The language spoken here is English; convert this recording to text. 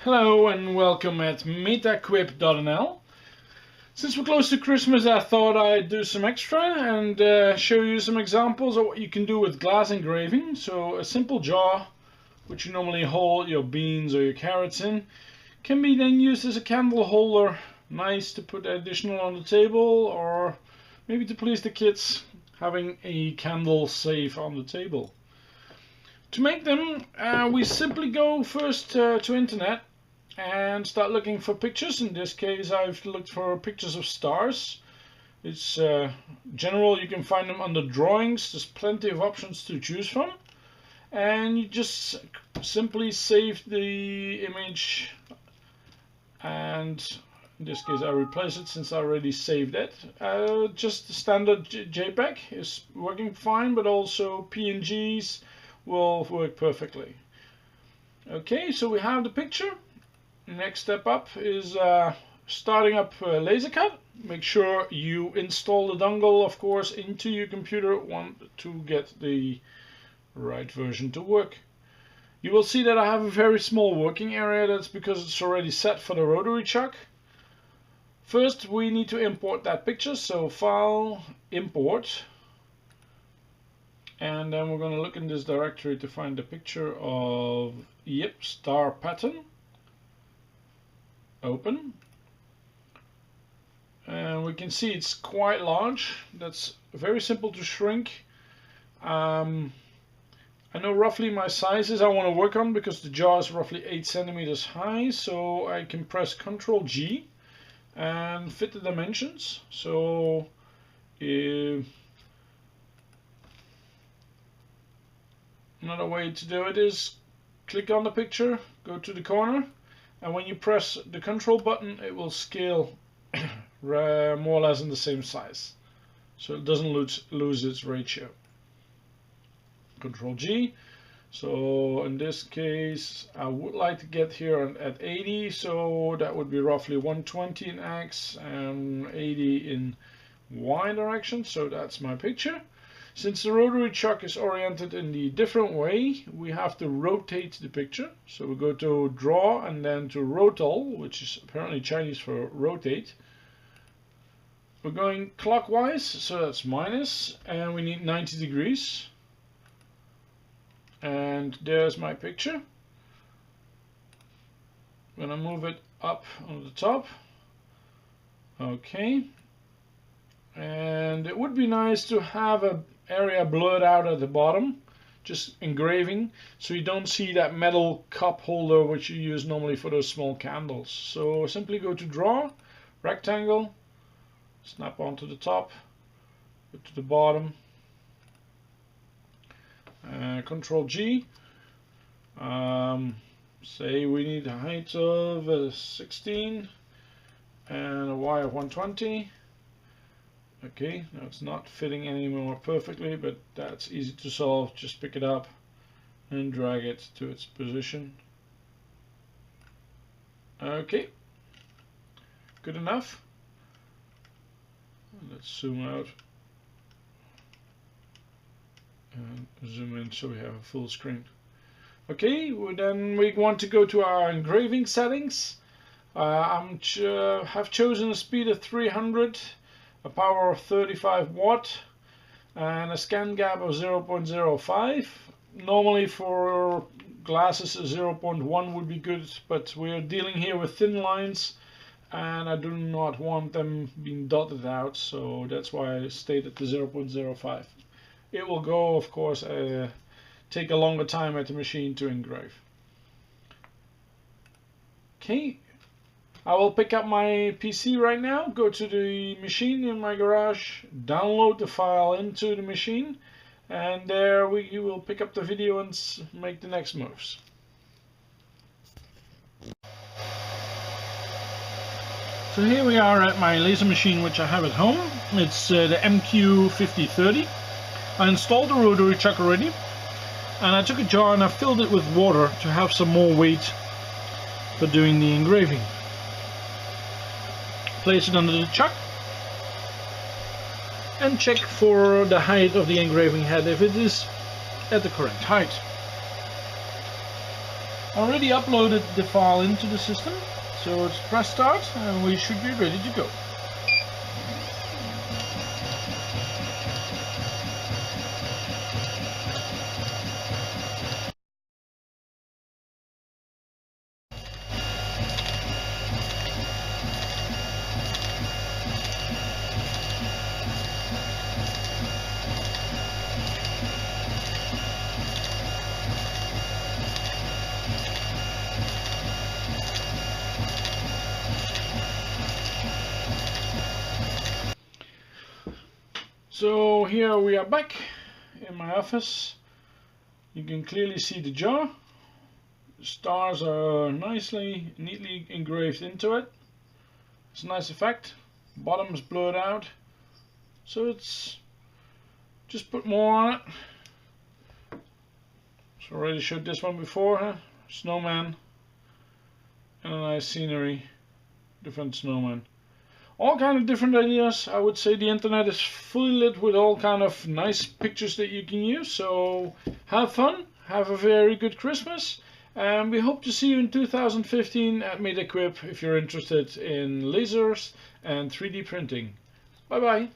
Hello and welcome at metaquip.nl. Since we're close to Christmas, I thought I'd do some extra and show you some examples of what you can do with glass engraving. So a simple jar, which you normally hold your beans or your carrots in, can be then used as a candle holder. Nice to put additional on the table, or maybe to please the kids, having a candle safe on the table. To make them, we simply go first to internet and start looking for pictures. In this case, I've looked for pictures of stars. It's general, you can find them under drawings. There's plenty of options to choose from, and you just simply save the image, and in this case I replace it since I already saved it. Just the standard JPEG is working fine, but also PNGs will work perfectly. Okay, so we have the picture. Next step up is starting up LaserCut. Make sure you install the dongle, of course, into your computer to get the right version to work. You will see that I have a very small working area. That's because it's already set for the rotary chuck. First we need to import that picture, so File, Import, and then we're going to look in this directory to find the picture of star pattern. Open, and we can see it's quite large. That's very simple to shrink. I know roughly my sizes I want to work on because the jar is roughly 8 centimeters high, so I can press Ctrl G and fit the dimensions. So another way to do it is click on the picture, go to the corner, and when you press the control button, it will scale more or less in the same size, so it doesn't lose its ratio. Control G. So in this case, I would like to get here at 80, so that would be roughly 120 in X and 80 in Y direction. So that's my picture. Since the rotary chuck is oriented in the different way, we have to rotate the picture. So we go to Draw and then to Rotal, which is apparently Chinese for rotate. We're going clockwise, so that's minus, and we need 90 degrees. And there's my picture. I'm gonna move it up on the top. Okay. And it would be nice to have an area blurred out at the bottom, just engraving, so you don't see that metal cup holder which you use normally for those small candles. So simply go to Draw, Rectangle, snap onto the top, go to the bottom, Control G, say we need a height of 16 and a Y of 120. Okay, now it's not fitting anymore perfectly, but that's easy to solve. Just pick it up and drag it to its position. Okay, good enough. Let's zoom out and zoom in so we have a full screen. Okay, then we want to go to our engraving settings. I have chosen a speed of 300, a power of 35 watt, and a scan gap of 0.05. Normally for glasses 0.1 would be good, but we're dealing here with thin lines and I do not want them being dotted out, so that's why I stayed at the 0.05. It will go, of course, take a longer time at the machine to engrave. Okay, I will pick up my PC right now, go to the machine in my garage, download the file into the machine, and there we will pick up the video and make the next moves. So here we are at my laser machine which I have at home. It's the MQ5030. I installed the rotary chuck already, and I took a jar and I filled it with water to have some more weight for doing the engraving. Place it under the chuck and check for the height of the engraving head if it is at the correct height. Already uploaded the file into the system, so let's press start and we should be ready to go. So here we are back in my office. You can clearly see the jar. The stars are neatly engraved into it. It's a nice effect. Bottom is blurred out. So it's just put more on it. So already showed this one before, huh? Snowman and a nice scenery, different snowman. All kind of different ideas. I would say the internet is fully lit with all kind of nice pictures that you can use. So have fun, have a very good Christmas, and we hope to see you in 2015 at MetaQuip if you're interested in lasers and 3D printing. Bye bye.